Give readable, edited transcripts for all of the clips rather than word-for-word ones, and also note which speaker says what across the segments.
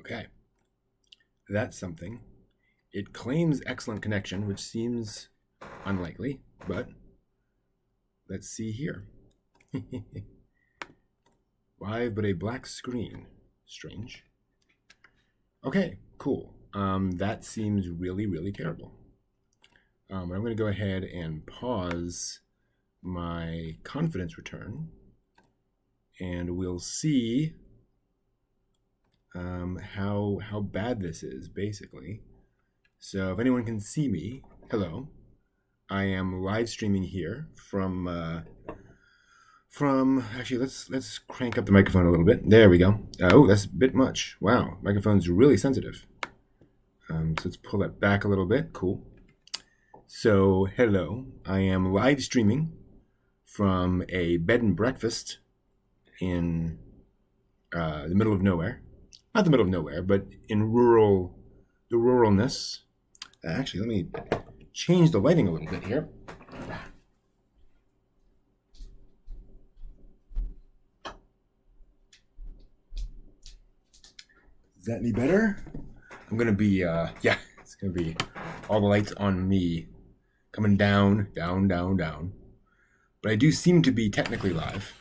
Speaker 1: Okay, that's something. It claims excellent connection, which seems unlikely, but let's see here. Live, but a black screen. Strange. Okay, cool. That seems really, really terrible. I'm going to go ahead and pause my confidence return, and we'll see how bad this is, basically. So if anyone can see me, hello. I am live streaming here from actually let's crank up the microphone a little bit. There we go. Oh, that's a bit much. Wow, microphone's really sensitive. So let's pull that back a little bit. Cool. So hello, I am live streaming from a bed and breakfast in the middle of nowhere. Not the middle of nowhere, but in the ruralness. Actually, let me change the lighting a little bit here. Is that any better? I'm gonna be it's gonna be all the lights on me, coming down, down, down, down. But I do seem to be technically live.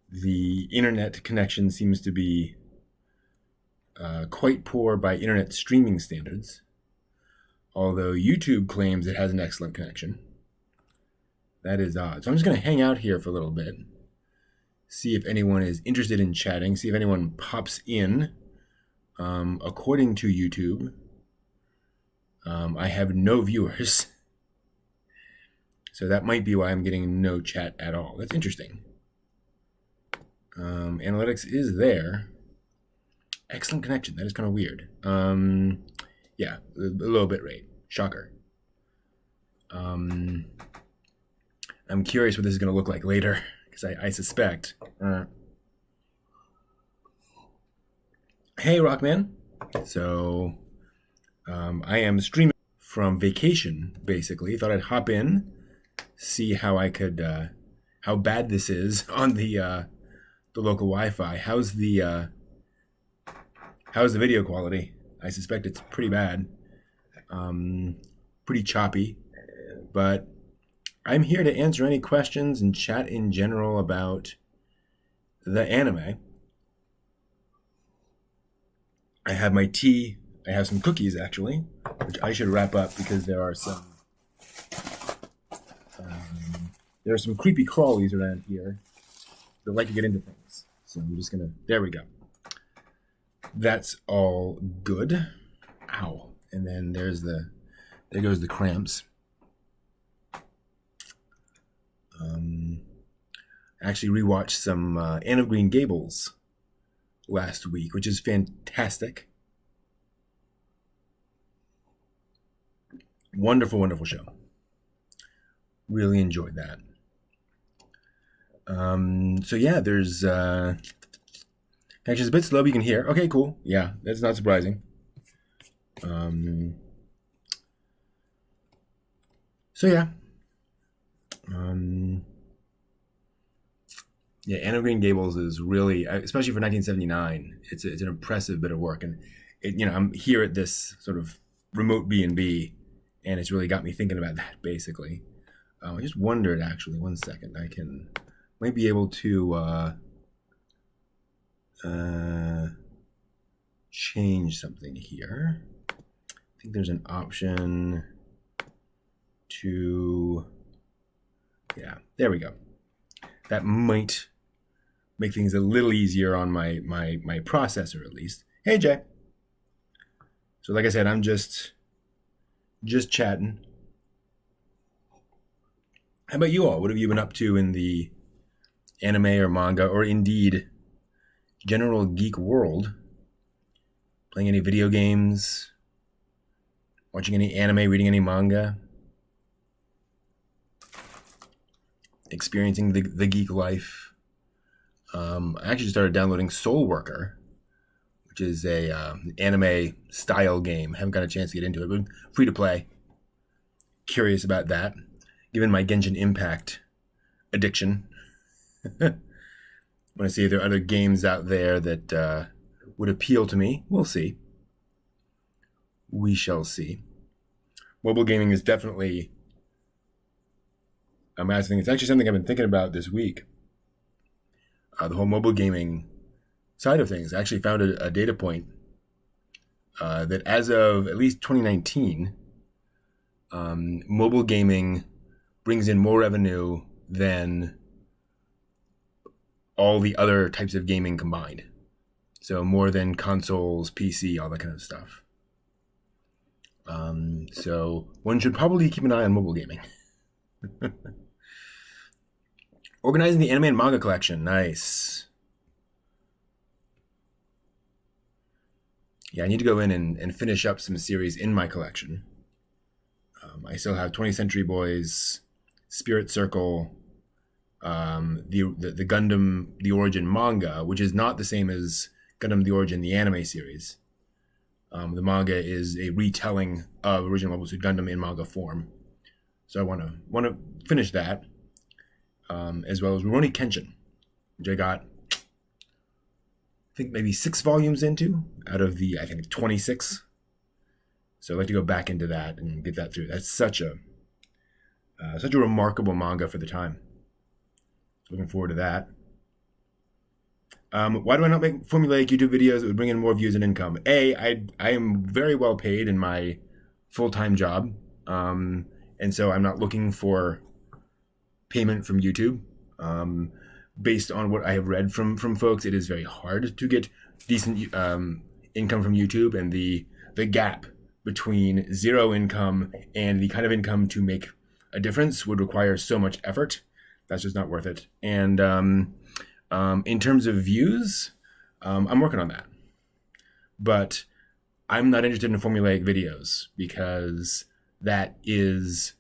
Speaker 1: The internet connection seems to be quite poor by internet streaming standards, although YouTube claims it has an excellent connection. That is odd. So I'm just going to hang out here for a little bit, see if anyone is interested in chatting, see if anyone pops in. According to YouTube, I have no viewers. So that might be why I'm getting no chat at all. That's interesting. Analytics is there. Excellent connection. That is kind of weird. Yeah, a low bit rate. Shocker. I'm curious what this is going to look like later, because I suspect. Hey, Rockman. So I am streaming from vacation, basically. Thought I'd hop in, see how I could, how bad this is on the local Wi-Fi. How's the video quality? I suspect it's pretty bad, pretty choppy, but I'm here to answer any questions and chat in general about the anime. I have my tea. I have some cookies, actually, which I should wrap up because there are some creepy crawlies around here that like to get into things. So I'm just gonna. There we go. That's all good. Ow! And then there goes the cramps. I actually rewatched some Anne of Green Gables last week, which is fantastic. Wonderful, wonderful show. Really enjoyed that. So yeah, there's actually it's a bit slow, but you can hear. Okay, cool. Yeah, that's not surprising. So yeah. Yeah, Anne of Green Gables is really, especially for 1979, it's an impressive bit of work, and I'm here at this sort of remote B&B, and it's really got me thinking about that basically. I just wondered, actually, one second, might be able to change something here. I think there's an option to, yeah, there we go. That might make things a little easier on my processor, at least. Hey, Jay. So like I said, I'm just chatting. How about you all? What have you been up to in the anime or manga, or indeed general geek world? Playing any video games? Watching any anime? Reading any manga? Experiencing the geek life? I actually started downloading Soul Worker, which is a anime style game. Haven't got a chance to get into it, but free to play. Curious about that, given my Genshin Impact addiction. want to see if there are other games out there that would appeal to me. We'll see. We shall see. Mobile gaming is definitely a massive thing. It's actually something I've been thinking about this week. The whole mobile gaming side of things. I actually found a data point that as of at least 2019, mobile gaming brings in more revenue than all the other types of gaming combined. So more than consoles, PC, all that kind of stuff. So one should probably keep an eye on mobile gaming. Organizing the anime and manga collection. Nice. Yeah, I need to go in and finish up some series in my collection. I still have 20th Century Boys, Spirit Circle, the Gundam The Origin manga, which is not the same as Gundam The Origin, the anime series. The manga is a retelling of original Mobile Suit Gundam in manga form. So I want to finish that, as well as Rurouni Kenshin, which I got, I think maybe 6 volumes into out of the, I think, 26. So I'd like to go back into that and get that through. That's such a remarkable manga for the time. Looking forward to that. Why do I not make formulaic YouTube videos that would bring in more views and income? I am very well paid in my full-time job, and so I'm not looking for payment from YouTube. Based on what I have read from folks, it is very hard to get decent income from YouTube, and the gap between zero income and the kind of income to make a difference would require so much effort. That's just not worth it. And in terms of views, I'm working on that. But I'm not interested in formulaic videos because that is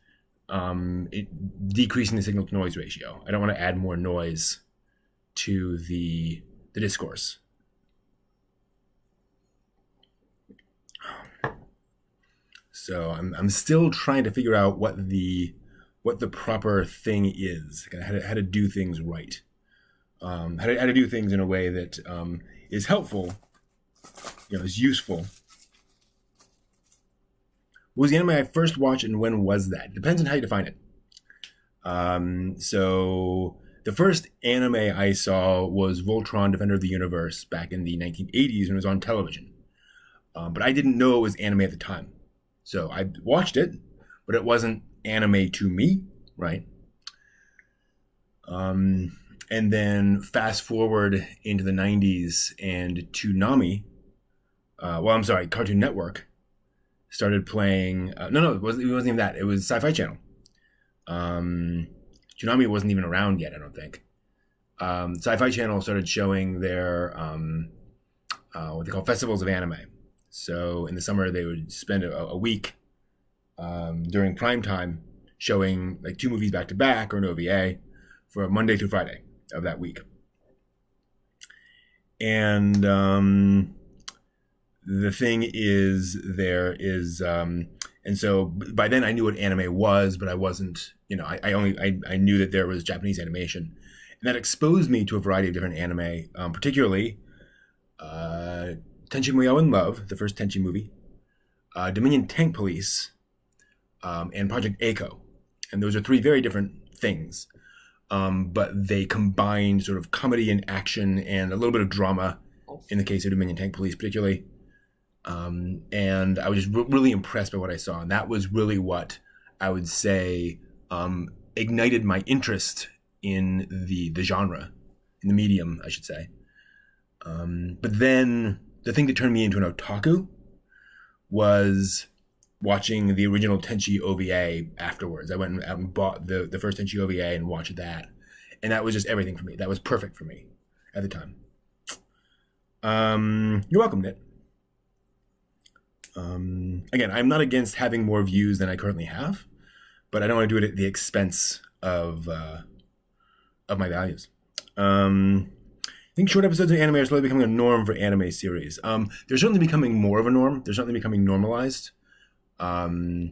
Speaker 1: decreasing the signal to noise ratio. I don't want to add more noise to the discourse. So I'm still trying to figure out what the proper thing is, how to do things right, how to do things in a way that is helpful, is useful. What was the anime I first watched and when was that? Depends on how you define it. So the first anime I saw was Voltron Defender of the Universe back in the 1980s when it was on television. But I didn't know it was anime at the time. So I watched it, but it wasn't anime to me, right? And then fast forward into the 90s and Toonami, Cartoon Network started playing. It wasn't even that. It was Sci-Fi Channel. Toonami wasn't even around yet, I don't think. Sci-Fi Channel started showing their what they call festivals of anime. So in the summer, they would spend a week during prime time showing like 2 movies back to back or an OVA for Monday through Friday of that week. And the thing is, and so by then I knew what anime was, but I wasn't, I knew that there was Japanese animation, and that exposed me to a variety of different anime, particularly Tenchi Muyo in Love, the first Tenchi movie, Dominion Tank Police, and Project A-ko. And those are 3 very different things, but they combined sort of comedy and action and a little bit of drama in the case of Dominion Tank Police particularly. And I was just really impressed by what I saw. And that was really what I would say ignited my interest in the genre, in the medium, I should say. But then the thing that turned me into an otaku was watching the original Tenchi OVA afterwards. I went out and bought the first Tenchi OVA and watched that. And that was just everything for me. That was perfect for me at the time. You're welcome, Nit. Again, I'm not against having more views than I currently have, but I don't want to do it at the expense of my values. I think short episodes of anime are slowly becoming a norm for anime series. They're certainly becoming more of a norm. They're certainly becoming normalized. Those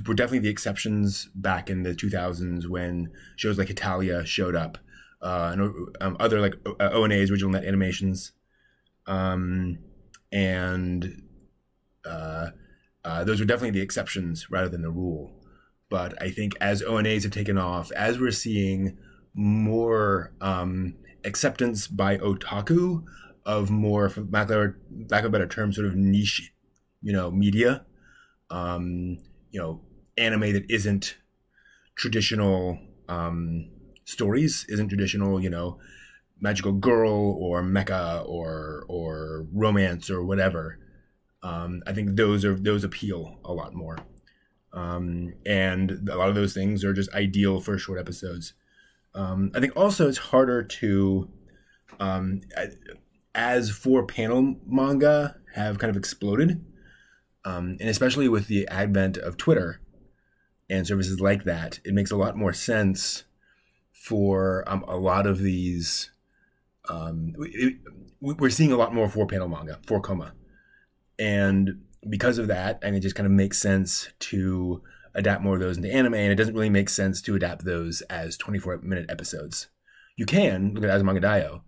Speaker 1: were definitely the exceptions back in the 2000s when shows like Italia showed up. and other like ONAs, original net animations, and those are definitely the exceptions rather than the rule. But I think as ONAs have taken off, as we're seeing more acceptance by otaku of more, for lack of a better term, sort of niche, media, anime that isn't traditional stories, isn't traditional, magical girl or mecha or romance or whatever. I think those appeal a lot more. And a lot of those things are just ideal for short episodes. I think also it's harder to, as 4-panel manga have kind of exploded, and especially with the advent of Twitter and services like that, it makes a lot more sense for a lot of these. We're seeing a lot more 4-panel manga, 4-koma. And because of that, and it just kind of makes sense to adapt more of those into anime, and it doesn't really make sense to adapt those as 24-minute episodes. You can look at Azumanga Daioh,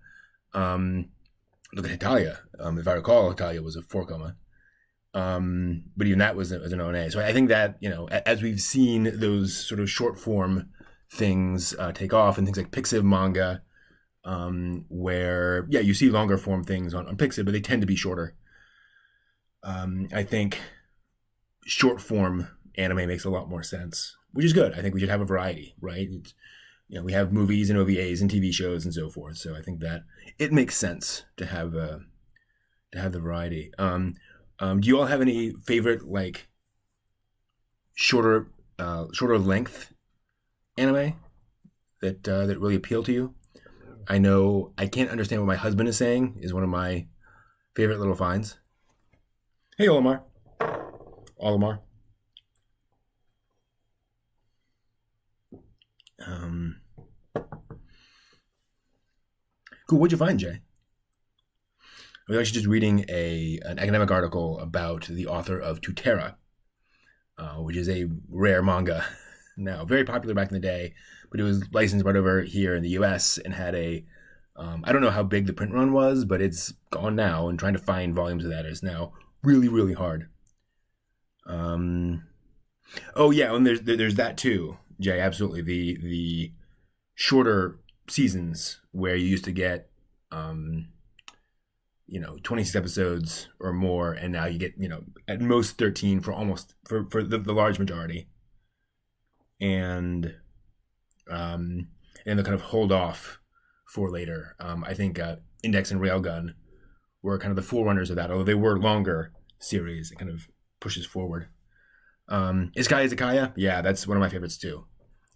Speaker 1: look at Hetalia. If I recall, Hetalia was a 4-koma, but even that was an ONA. So I think that as we've seen those sort of short form things take off, and things like Pixiv manga, where you see longer form things on Pixiv, but they tend to be shorter. I think short form anime makes a lot more sense, which is good. I think we should have a variety, right? We have movies and OVAs and TV shows and so forth. So I think that it makes sense to have the variety. Do you all have any favorite like shorter length anime that really appeal to you? I know I Can't Understand What My Husband Is Saying is one of my favorite little finds. Hey, Olimar. Cool. What'd you find, Jay? I was actually just reading an academic article about the author of Tutera, which is a rare manga now, very popular back in the day, but it was licensed right over here in the U.S. and had I don't know how big the print run was, but it's gone now, and trying to find volumes of that is now really, really hard. Oh yeah, and there's that too, Jay. Absolutely, the shorter seasons where you used to get 26 episodes or more, and now you get at most 13 for the large majority, and they'll kind of hold off for later. I think Index and Railgun were kind of the forerunners of that, although they were longer series. It kind of pushes forward. Isekai Izakaya, yeah, that's one of my favorites too.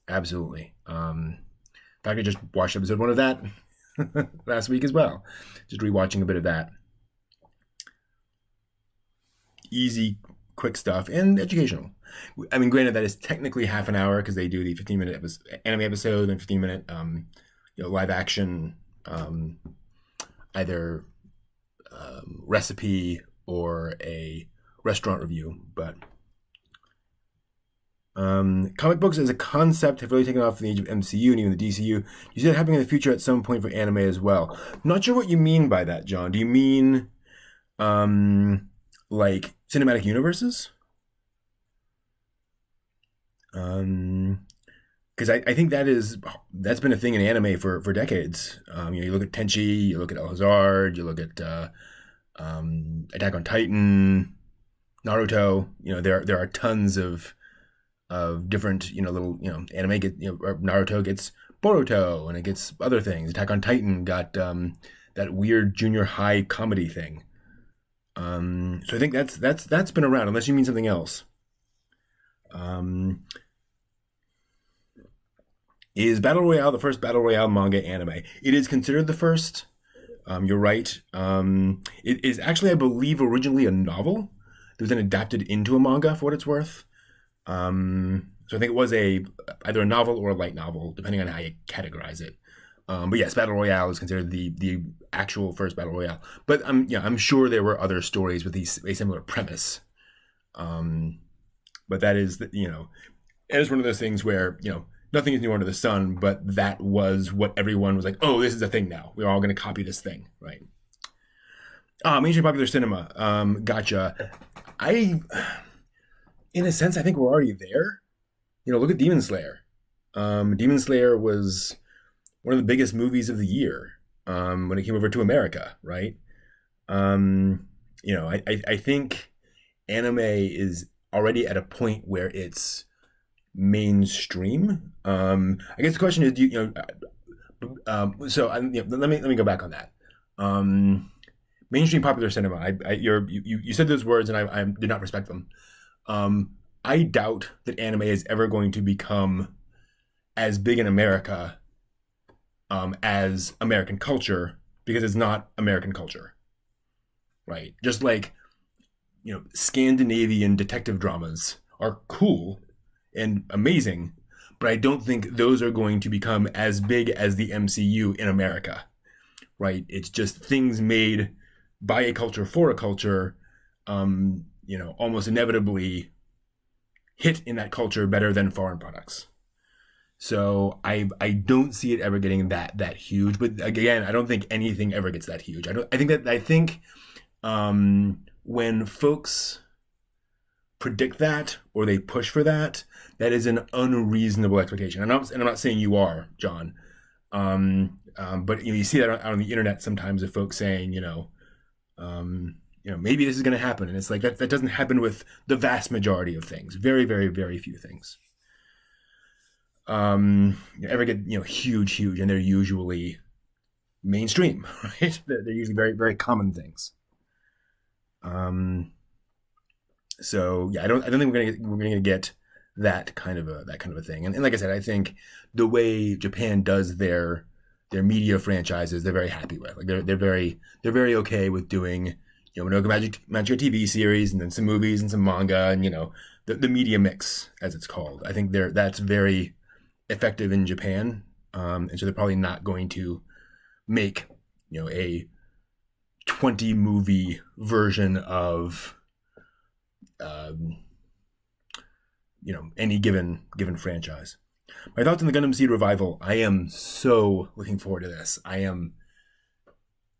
Speaker 1: Absolutely. In fact, I just watched episode 1 of that last week as well. Just rewatching a bit of that. Easy, quick stuff, and educational. I mean, granted, that is technically half an hour because they do the 15-minute anime episode and 15-minute live action, either recipe or a restaurant review. But comic books as a concept have really taken off in the age of MCU and even the DCU. You see that happening in the future at some point for anime as well. I'm not sure what you mean by that, John. Do you mean like cinematic universes? Because I think that's been a thing in anime for decades. You look at Tenchi, you look at El Hazard, you look at Attack on Titan, Naruto. There are tons of different little anime. Naruto gets Boruto, and it gets other things. Attack on Titan got that weird junior high comedy thing. So I think that's been around, unless you mean something else. Is Battle Royale the first Battle Royale manga anime? It is considered the first. You're right. It is actually, I believe, originally a novel that was then adapted into a manga, for what it's worth. So I think it was either a novel or a light novel, depending on how you categorize it. But yes, Battle Royale is considered the actual first Battle Royale. But I'm sure there were other stories with a similar premise. But that is, it is one of those things where, nothing is new under the sun, but that was what everyone was like, oh, this is a thing now. We're all going to copy this thing, right? Mainstream popular cinema. Gotcha. In a sense, I think we're already there. Look at Demon Slayer. Demon Slayer was one of the biggest movies of the year when it came over to America, right? I think anime is already at a point where it's mainstream. I guess the question is, let me go back on that. Mainstream popular cinema. You said those words, and I did not respect them. I doubt that anime is ever going to become as big in America as American culture, because it's not American culture, right? Just like, Scandinavian detective dramas are cool and amazing, but I don't think those are going to become as big as the MCU in America, right? It's just things made by a culture for a culture, almost inevitably hit in that culture better than foreign products. So I don't see it ever getting that huge. But again, I don't think anything ever gets that huge. I think when folks predict that, or they push for that, that is an unreasonable expectation. And I'm not saying you are, John. But you see that out on the internet sometimes of folks saying, maybe this is going to happen, and it's like that doesn't happen with the vast majority of things. Very, very, very few things ever get huge, and they're usually mainstream, right? They're usually very, very common things. So yeah, I don't think we're gonna get that kind of a thing. And like I said, I think the way Japan does their media franchises, they're very happy with. Like they're very okay with doing Madoka Magica TV series, and then some movies and some manga, and the media mix, as it's called. I think that's very effective in Japan, and so they're probably not going to make a 20 movie version of any given franchise. My thoughts on the Gundam Seed revival. I am so looking forward to this. I am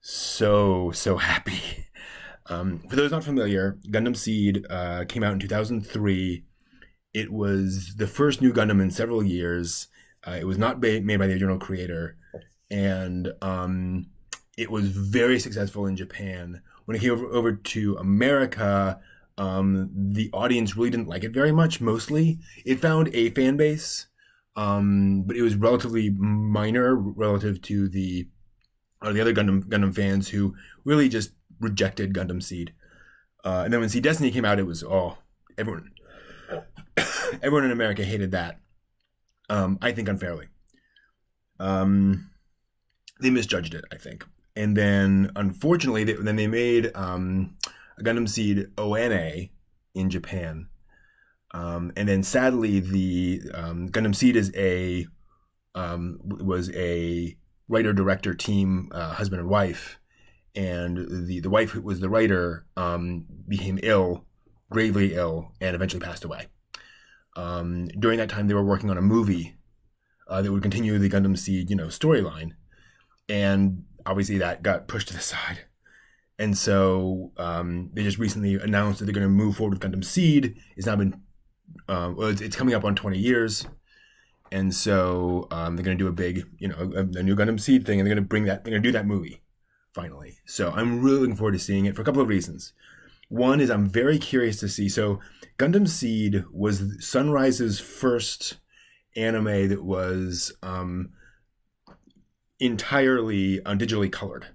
Speaker 1: so happy. For those not familiar, Gundam Seed came out in 2003. It was the first new Gundam in several years. It was not made by the original creator, and it was very successful in Japan. When it came over to America, the audience really didn't like it very much. Mostly, it found a fan base, but it was relatively minor relative to the other Gundam fans who really just rejected Gundam Seed. And then when Seed Destiny came out, it was everyone in America hated that. I think unfairly. They misjudged it, I think. And then, unfortunately, they made a Gundam Seed ONA in Japan. And then, sadly, the Gundam Seed was a writer-director team, husband and wife. And the wife, who was the writer, became ill, gravely ill, and eventually passed away. During that time, they were working on a movie that would continue the Gundam Seed, storyline, and obviously that got pushed to the side. And so they just recently announced that they're going to move forward with Gundam Seed. It's now been, it's coming up on 20 years, and so they're going to do a big, a new Gundam Seed thing, and they're going to do that movie finally. So I'm really looking forward to seeing it for a couple of reasons. One is I'm very curious to see. So Gundam Seed was Sunrise's first anime that was entirely digitally colored.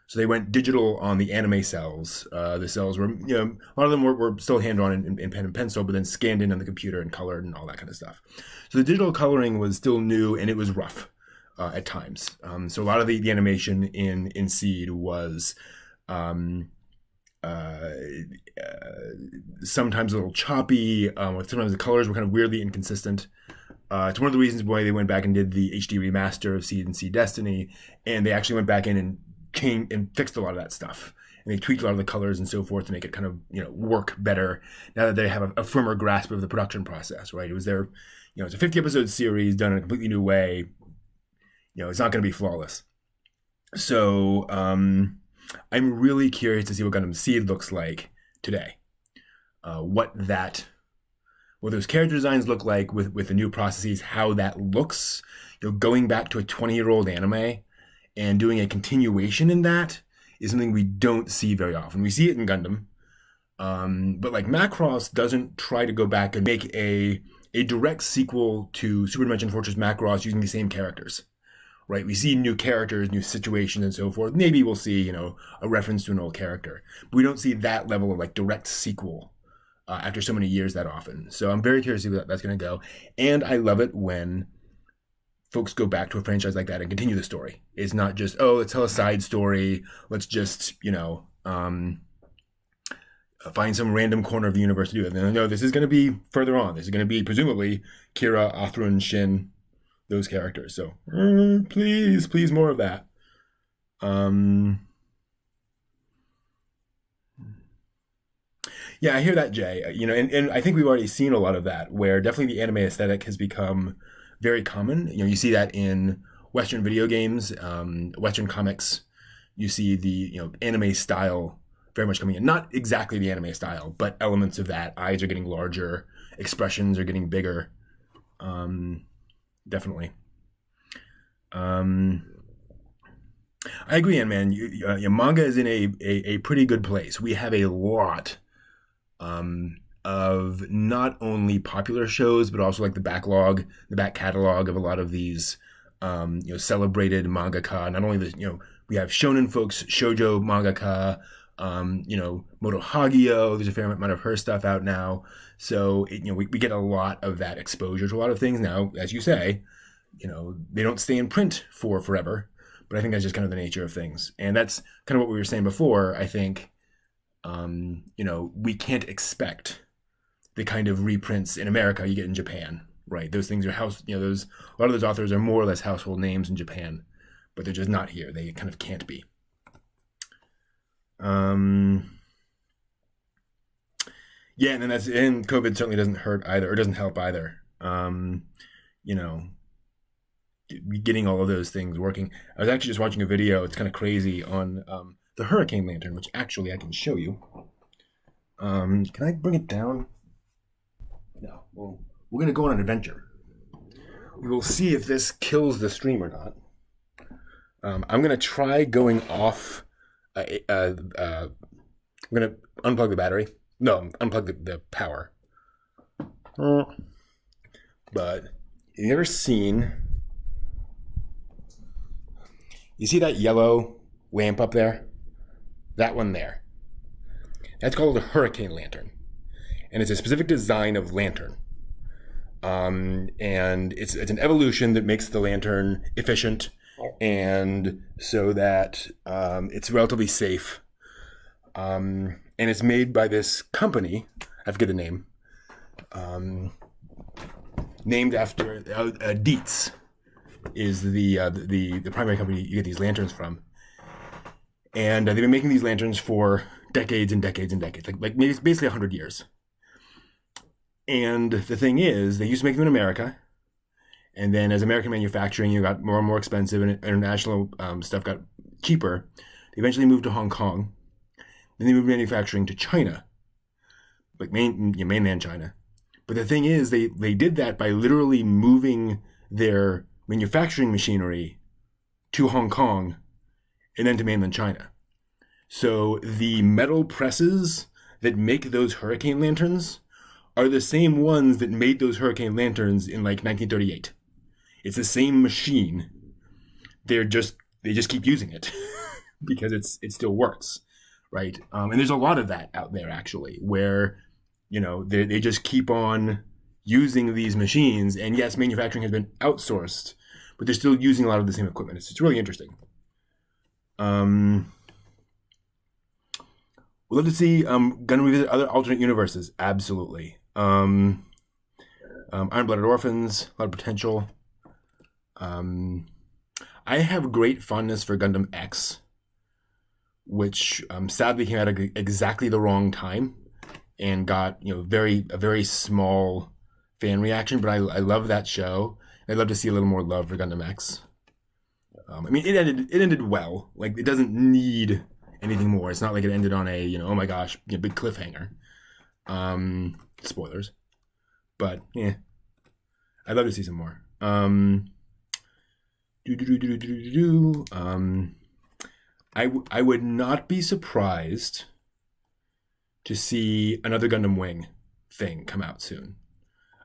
Speaker 1: So they went digital on the anime cells. The cells were, a lot of them were still hand-drawn in pen and pencil, but then scanned in on the computer and colored and all that kind of stuff. So the digital coloring was still new, and it was rough at times. So a lot of the animation in Seed was sometimes a little choppy. Sometimes the colors were kind of weirdly inconsistent. It's one of the reasons why they went back and did the HD remaster of Seed and Seed Destiny, and they actually went back in and changed and fixed a lot of that stuff. and they tweaked a lot of the colors and so forth to make it kind of, work better now that they have a firmer grasp of the production process, right? It was it's a 50 episode series done in a completely new way. It's not going to be flawless. So I'm really curious to see what Gundam Seed looks like today. What those character designs look like with the new processes, how that looks, going back to a 20-year-old anime and doing a continuation in that is something we don't see very often. We see it in Gundam, but like Macross doesn't try to go back and make a direct sequel to Super Dimension Fortress Macross using the same characters, right? We see new characters, new situations, and so forth. Maybe we'll see, a reference to an old character, but we don't see that level of like direct sequel after so many years that often. So I'm very curious to see where that's going to go. And I love it when folks go back to a franchise like that and continue the story. It's not just, let's tell a side story. Let's just, find some random corner of the universe to do it. No, this is going to be further on. This is going to be presumably Kira, Athrun, Shin, those characters. So please more of that. Yeah, I hear that, Jay. And I think we've already seen a lot of that, where definitely the anime aesthetic has become very common. You see that in Western video games, Western comics. You see the anime style very much coming in. Not exactly the anime style, but elements of that. Eyes are getting larger, expressions are getting bigger. Definitely. I agree, man. Manga is in a pretty good place. We have a lot of not only popular shows, but also like the back catalog of a lot of these, celebrated mangaka. Not only we have shonen folks, shoujo mangaka, Moto Hagio. There's a fair amount of her stuff out now. So, we get a lot of that exposure to a lot of things now. As you say, they don't stay in print for forever, but I think that's just kind of the nature of things. And that's kind of what we were saying before. I think, we can't expect the kind of reprints in America you get in Japan, right? Those things are a lot of those authors are more or less household names in Japan, but they're just not here. They kind of can't be. Yeah, and COVID certainly doesn't hurt either, or doesn't help either. Getting all of those things working. I was actually just watching a video. It's kind of crazy on the Hurricane Lantern, which actually I can show you. Can I bring it down? No. Well, we're going to go on an adventure. We will see if this kills the stream or not. I'm going to try going off. I'm going to unplug the battery. No, unplug the power. But have you ever seen... You see that yellow lamp up there? That one there. That's called a Hurricane Lantern. And it's a specific design of lantern. And it's an evolution that makes the lantern efficient and so that it's relatively safe. And it's made by this company, I forget the name, named after Dietz is the primary company you get these lanterns from. And they've been making these lanterns for decades and decades and decades, like maybe basically 100 years. And the thing is, they used to make them in America. And then as American manufacturing, got more and more expensive and international stuff got cheaper. They eventually moved to Hong Kong. Then they moved manufacturing to China, like mainland China. But the thing is, they did that by literally moving their manufacturing machinery to Hong Kong and then to mainland China. So the metal presses that make those Hurricane Lanterns are the same ones that made those Hurricane Lanterns in like 1938. It's the same machine. They just keep using it because it still works, right? And there's a lot of that out there actually, where they just keep on using these machines. And yes, manufacturing has been outsourced, but they're still using a lot of the same equipment. It's really interesting. We'd love to see Gundam revisit other alternate universes. Absolutely. Iron-Blooded Orphans, a lot of potential. I have great fondness for Gundam X, which sadly came out at exactly the wrong time and got a very small fan reaction. But I love that show. I'd love to see a little more love for Gundam X. I mean, it ended well. Like, it doesn't need anything more. It's not like it ended on a oh my gosh, big cliffhanger. Spoilers, but yeah, I'd love to see some more. I would not be surprised to see another Gundam Wing thing come out soon.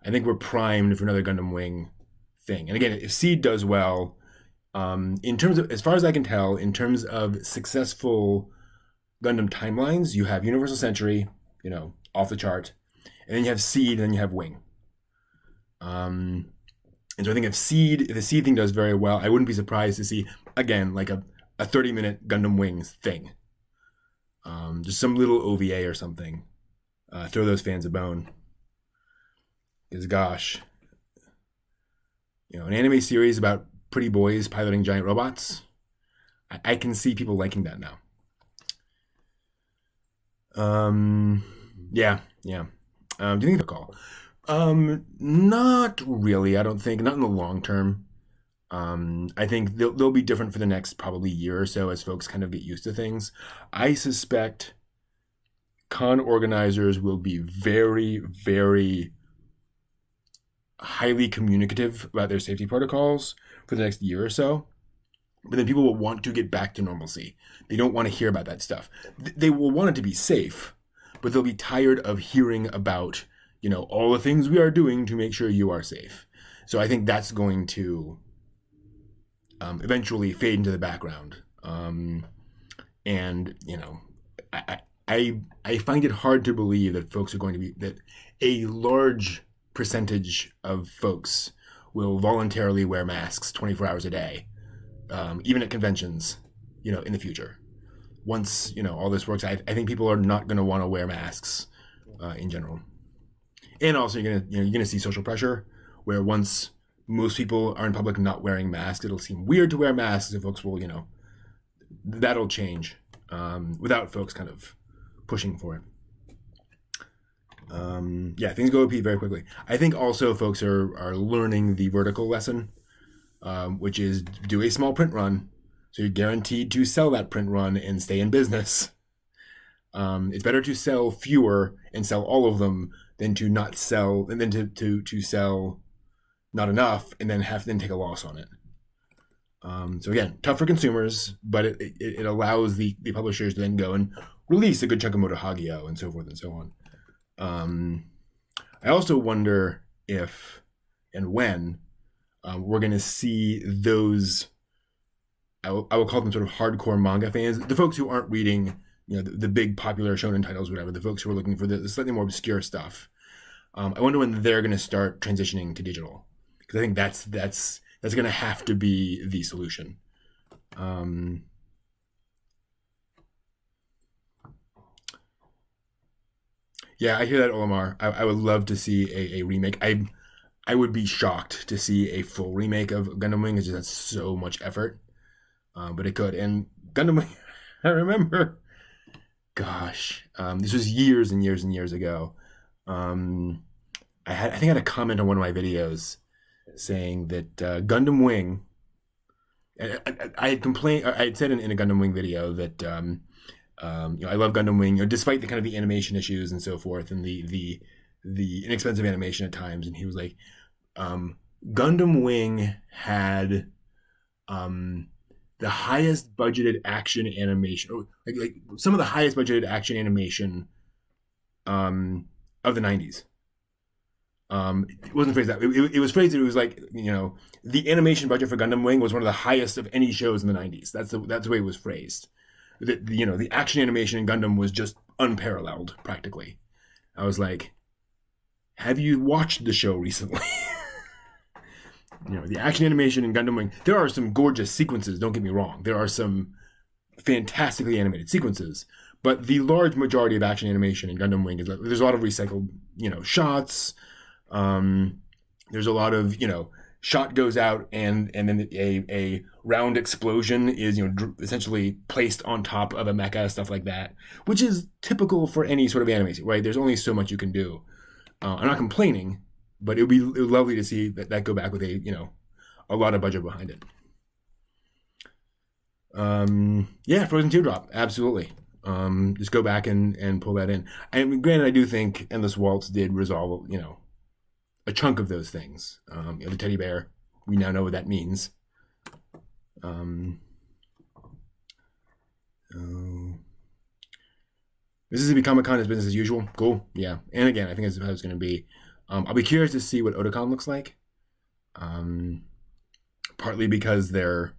Speaker 1: I think we're primed for another Gundam Wing thing. And again, if Seed does well, in terms of, as far as I can tell, in terms of successful Gundam timelines, you have Universal Century, off the chart, and then you have Seed, and then you have Wing. And so I think if the Seed thing does very well, I wouldn't be surprised to see, again, like a 30-minute Gundam Wings thing. Just some little OVA or something. Throw those fans a bone. Because gosh, an anime series about pretty boys piloting giant robots, I can see people liking that now. Yeah. Do you think they'll call? Not really. I don't think. Not in the long term. I think they'll be different for the next probably year or so as folks kind of get used to things. I suspect con organizers will be very, very highly communicative about their safety protocols for the next year or so. But then people will want to get back to normalcy. They don't want to hear about that stuff. They will want it to be safe, but they'll be tired of hearing about, all the things we are doing to make sure you are safe. So I think that's going to eventually fade into the background. And I find it hard to believe that folks are going to be, that a large percentage of folks will voluntarily wear masks 24 hours a day, even at conventions, in the future. Once, all this works, I think people are not going to want to wear masks in general. And also, you're gonna see social pressure, where once most people are in public not wearing masks, it'll seem weird to wear masks, and folks will, that'll change without folks kind of pushing for it. Things go OP very quickly. I think also folks are learning the vertical lesson, which is do a small print run, so you're guaranteed to sell that print run and stay in business. It's better to sell fewer and sell all of them than to not sell, and then to sell not enough and then take a loss on it. So again, tough for consumers, but it allows the publishers to then go and release a good chunk of Moto Hagio and so forth and so on. I also wonder if and when we're going to see those, I will call them sort of hardcore manga fans, the folks who aren't reading the big popular shonen titles, whatever, the folks who are looking for the slightly more obscure stuff. I wonder when they're going to start transitioning to digital, because I think that's going to have to be the solution. Yeah, I hear that, Olimar. I would love to see a remake. I would be shocked to see a full remake of Gundam Wing. It's just so much effort, but it could. And Gundam Wing, I remember, gosh, this was years and years and years ago. I think I had a comment on one of my videos saying that Gundam Wing. I had complained. I had said in a Gundam Wing video that I love Gundam Wing, despite the kind of the animation issues and so forth, and the inexpensive animation at times. And he was like, Gundam Wing had the highest budgeted action animation, or like some of the highest budgeted action animation of the 90s. It wasn't phrased that. It was phrased that it was like, the animation budget for Gundam Wing was one of the highest of any shows in the 90s. That's the way it was phrased. The action animation in Gundam was just unparalleled, practically. I was like, have you watched the show recently? The action animation in Gundam Wing, there are some gorgeous sequences, don't get me wrong. There are some fantastically animated sequences, but the large majority of action animation in Gundam Wing is there's a lot of recycled, shots. There's a lot of, shot goes out and then a round explosion is essentially placed on top of a mecha, stuff like that, which is typical for any sort of anime, right? There's only so much you can do. I'm not complaining, but it would be lovely to see that go back with a lot of budget behind it. Yeah, Frozen Teardrop, absolutely. Just go back and pull that in. And granted, I do think Endless Waltz did resolve, a chunk of those things. The teddy bear, we now know what that means. Mississippi Comic-Con is business as usual. Cool, yeah. And again, I think that's how it's going to be. I'll be curious to see what Otakon looks like. Partly because their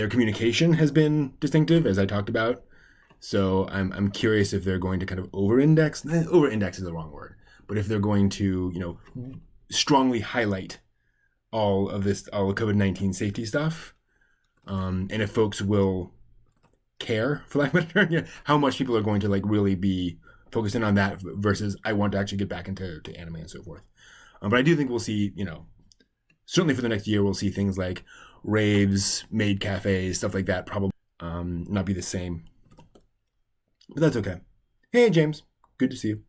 Speaker 1: communication has been distinctive, as I talked about. So I'm curious if they're going to kind of over-index. Over-index is the wrong word, but if they're going to strongly highlight all of COVID-19 safety stuff, and if folks will care, for lack of a better term, how much people are going to really be focused in on that versus I want to actually get back into anime and so forth. But I do think we'll see, certainly for the next year, we'll see things like raves, maid cafes, stuff like that probably not be the same. But that's okay. Hey, James. Good to see you.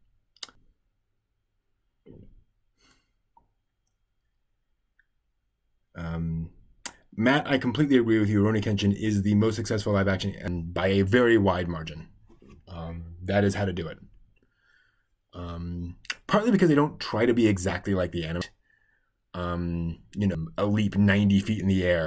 Speaker 1: Matt, I completely agree with you. Rurouni Kenshin is the most successful live action, and by a very wide margin. That is how to do it. Partly because they don't try to be exactly like the anime. A leap 90 feet in the air